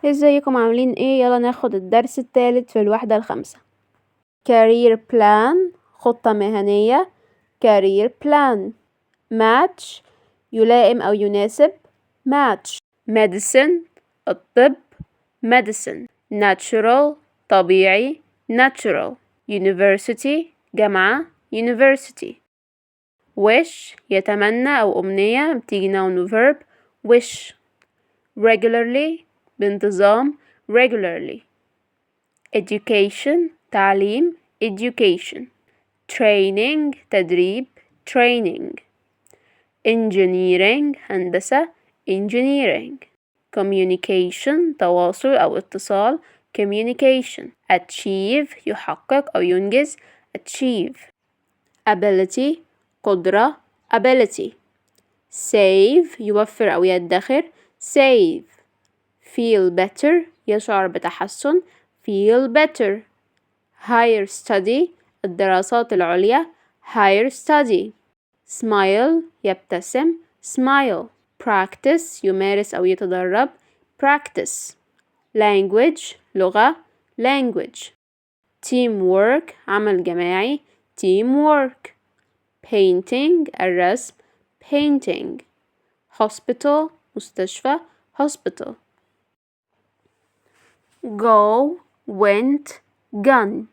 ازيكم عاملين ايه؟ يلا ناخد الدرس الثالث في الوحدة الخامسة. career plan خطة مهنية. career plan. match يلائم أو يناسب. match. medicine الطب. medicine. natural طبيعي. natural. university جامعة. university. wish يتمنى أو أمنية، بتيجي noun verb wish. regularly بانتظام regularly. education تعليم education. training تدريب training. engineering هندسة engineering. communication تواصل أو اتصال communication. achieve يحقق أو ينجز achieve. ability قدرة ability. save يوفر أو يدخر save. feel better يشعر بتحسن feel better. higher study الدراسات العليا higher study. smile يبتسم smile. practice يمارس أو يتدرب practice. language لغة language. teamwork عمل جماعي teamwork. painting الرسم painting. hospital مستشفى hospital. go went gone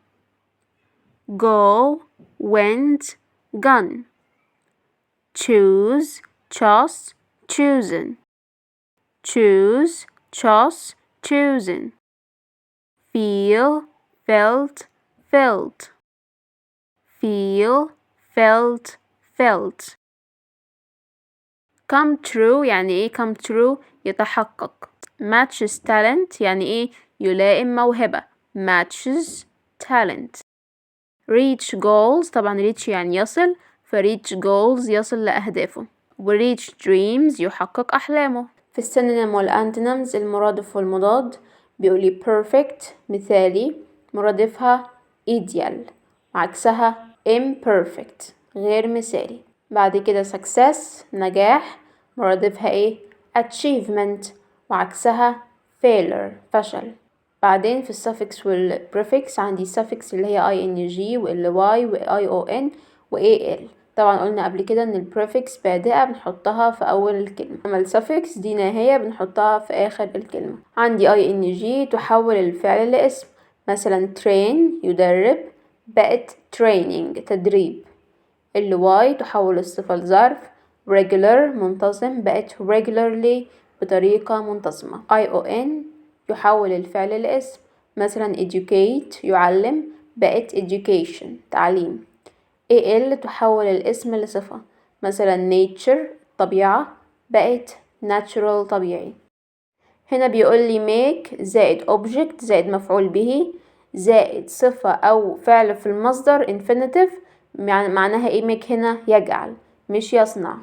go went gone. choose chose chosen choose chose chosen. feel felt felt feel felt felt. come true يعني ايه come true؟ يتحقق. matches talent يعني ايه؟ يلائم موهبة matches talent. reach goals طبعا reach يعني يصل، reach goals يصل لأهدافه، reach dreams يحقق أحلامه. في السينونيم والأنتونيمز المرادف والمضاد بيقولي perfect مثالي، مرادفها ideal وعكسها imperfect غير مثالي. بعد كده success نجاح، مرادفها ايه؟ achievement وعكسها failure فشل. بعدين في السفكس والبريفكس عندي suffix اللي هي ing وly وion وal. طبعا قلنا قبل كده ان البريفكس بادئة بنحطها في اول الكلمة، اما السفكس دي ناهية بنحطها في اخر الكلمة. عندي ing تحول الفعل لاسم، مثلا train يدرب بقت training تدريب. الواي تحول الصفة لظرف regular منتظم بقت regularly بطريقة منتظمة. ion يحول الفعل لاسم، مثلا educate يعلم بقت education تعليم. al تحول الاسم لصفة، مثلا nature طبيعة بقت natural طبيعي. هنا بيقول لي make زائد object زائد مفعول به زائد صفة أو فعل في المصدر infinitive. معناها ايه make هنا؟ يجعل مش يصنع،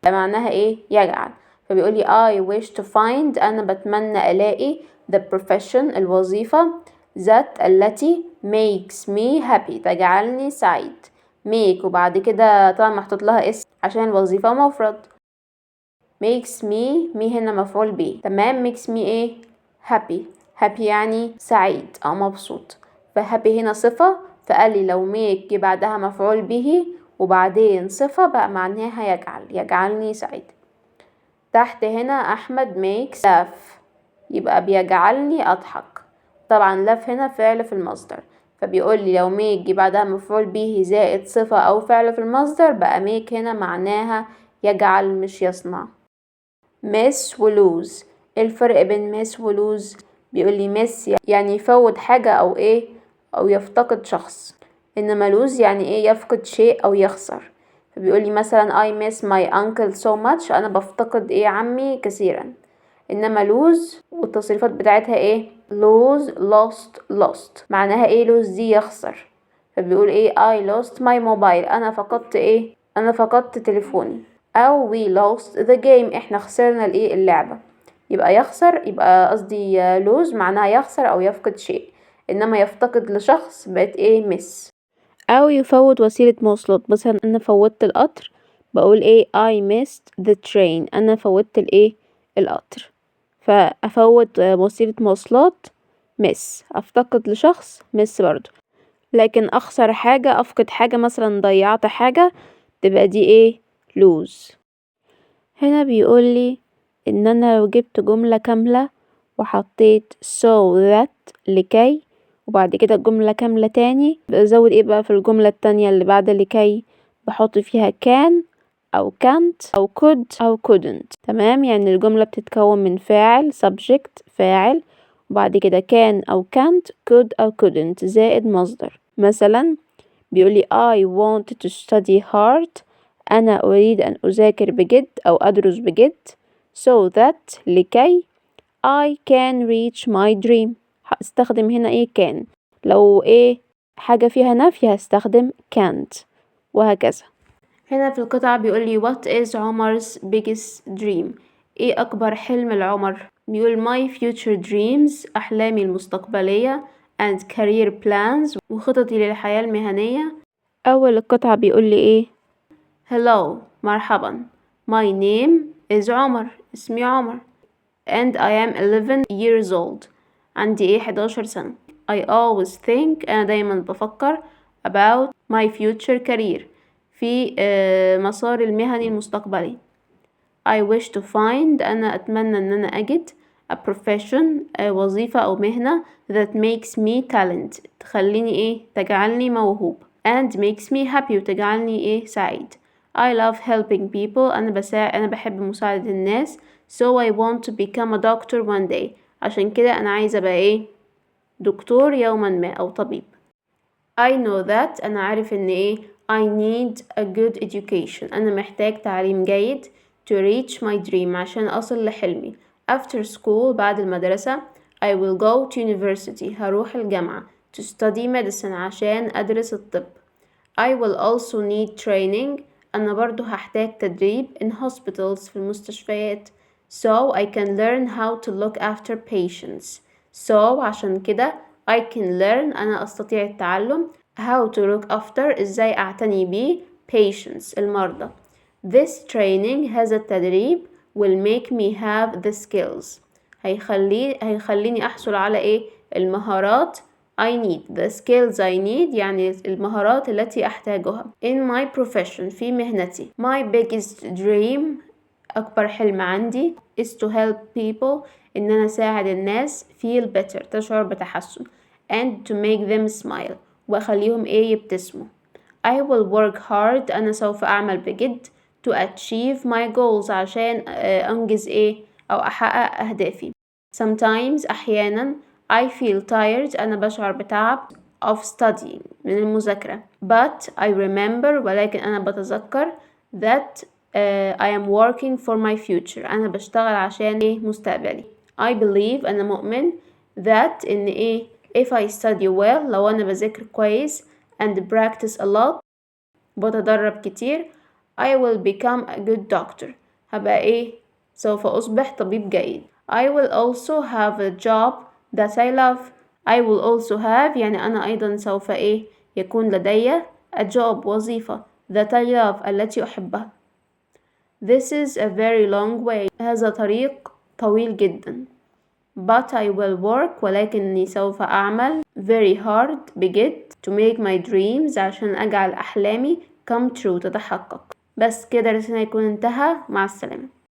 معناها ايه؟ يجعل. فبيقول لي I wish to find أنا بتمنى ألاقي the profession الوظيفة that التي makes me happy تجعلني سعيد. make وبعد كده طبعا محطوط لها اسم عشان الوظيفة مفرد. makes me هنا مفعول به تمام. makes me ايه؟ happy. happy يعني سعيد أو مبسوط، فhappy هنا صفة، فقال لي لو make جه بعدها مفعول به وبعدين صفة بقى معناها يجعلني سعيد. تحت هنا أحمد makes laugh يبقى بيجعلني أضحك، طبعا laugh هنا فعل في المصدر، فبيقول لي لو make جه بعدها مفعول به زائد صفة أو فعل في المصدر بقى make هنا معناها يجعل مش يصنع. miss ولوز، ايه الفرق بين miss ولوز؟ بيقول لي miss يعني يفوت حاجة أو ايه أو يفتقد شخص، إنما lose يعني ايه؟ يفقد شيء أو يخسر. فبيقول لي مثلا I miss my uncle so much أنا بفتقد ايه؟ عمي كثيرا. إنما lose والتصريفات بتاعتها ايه؟ lose lost معناها ايه؟ lose دي يخسر، فبيقول ايه I lost my mobile أنا فقدت ايه؟ أنا فقدت تليفوني. أو we lost the game احنا خسرنا الايه؟ اللعبة. يبقى يخسر، يبقى قصدي lose معناها يخسر أو يفقد شيء، إنما يفتقد لشخص بقت ايه؟ miss. أو يفوت وسيلة مواصلات، مثلا أنا فوتت القطر بقول ايه I missed the train أنا فوتت الايه؟ القطر. فأفوت وسيلة مواصلات miss، أفتقد لشخص miss برضو. لكن أخسر حاجة، أفقد حاجة مثلا ضيعت حاجة، تبقى دي ايه lose. هنا بيقولي ان انا لو جبت جملة كاملة وحطيت so that لكي وبعد كده جملة كاملة تاني، بزود ايه بقى في الجملة التانية اللي بعد لكي، بحط فيها can او can't او could او couldn't. تمام، يعني الجملة بتتكون من فاعل subject فاعل وبعد كده can او can't could او couldn't زائد مصدر. مثلا بيقولي I want to study hard، أنا أريد أن أذاكر بجد أو أدرس بجد so that لكي I can reach my dream. هستخدم هنا ايه can، لو ايه حاجة فيها نفي هستخدم can't وهكذا. هنا في القطعة بيقولي what is عمر's biggest dream، ايه أكبر حلم لعمر؟ بيقول my future dreams أحلامي المستقبلية and career plans وخططي للحياة المهنية. أول القطعة بيقولي ايه hello مرحبا my name is عمر، اسمي عمر and I am 11 years old، عندي ايه 11 سنة. I always think، أنا دايما بفكر about my future career، في مسار المهني المستقبلي. I wish to find، أنا أتمنى أن أنا أجد a profession، وظيفة أو مهنة that makes me talent، تخليني ايه تجعلني موهوب and makes me happy وتجعلني ايه سعيد. I love helping people، أنا بحب مساعدة الناس so I want to become a doctor one day، عشان كده أنا عايزة أبقى ايه دكتور يوما ما أو طبيب. I know that، أنا عارف إن ايه I need a good education، أنا محتاج تعليم جيد to reach my dream، عشان أصل لحلمي. After school، بعد المدرسة I will go to university، هروح الجامعة to study medicine، عشان أدرس الطب. I will also need training، أنا برضو هحتاج تدريب in hospitals، في المستشفيات so I can learn how to look after patients. So عشان كده I can learn، أنا أستطيع التعلم how to look after، إزاي أعتني ب patients المرضى. This training، هذا التدريب will make me have the skills، هيخليني أحصل على إيه المهارات I need، the skills I need يعني المهارات التي أحتاجها in my profession، في مهنتي. My biggest dream، أكبر حلم عندي is to help people، إن أنا أساعد الناس feel better، تشعر بتحسن and to make them smile، وأخليهم إيه يبتسموا. I will work hard، أنا سوف أعمل بجد to achieve my goals، عشان أنجز إيه أو أحقق أهدافي. Sometimes أحيانا I feel tired، أنا بشعر بتعب of studying، من المذاكرة. But I remember، ولكن أنا بتذكر that I am working for my future، أنا بشتغل عشان إيه مستقبلي. I believe، أنا مؤمن that إن إيه if I study well، لو أنا بذاكر كويس and practice a lot، بتدرب كتير I will become a good doctor، هبقى إيه سوف أصبح طبيب جيد. I will also have a job that I love، I will also have يعني أنا أيضا سوف إيه يكون لدي a job وظيفة that I love التي أحبها. This is a very long way، هذا طريق طويل جدا. But I will work، ولكني سوف أعمل very hard بجد to make my dreams، عشان أجعل أحلامي come true تتحقق. بس كده رسالة يكون انتهى، مع السلامة.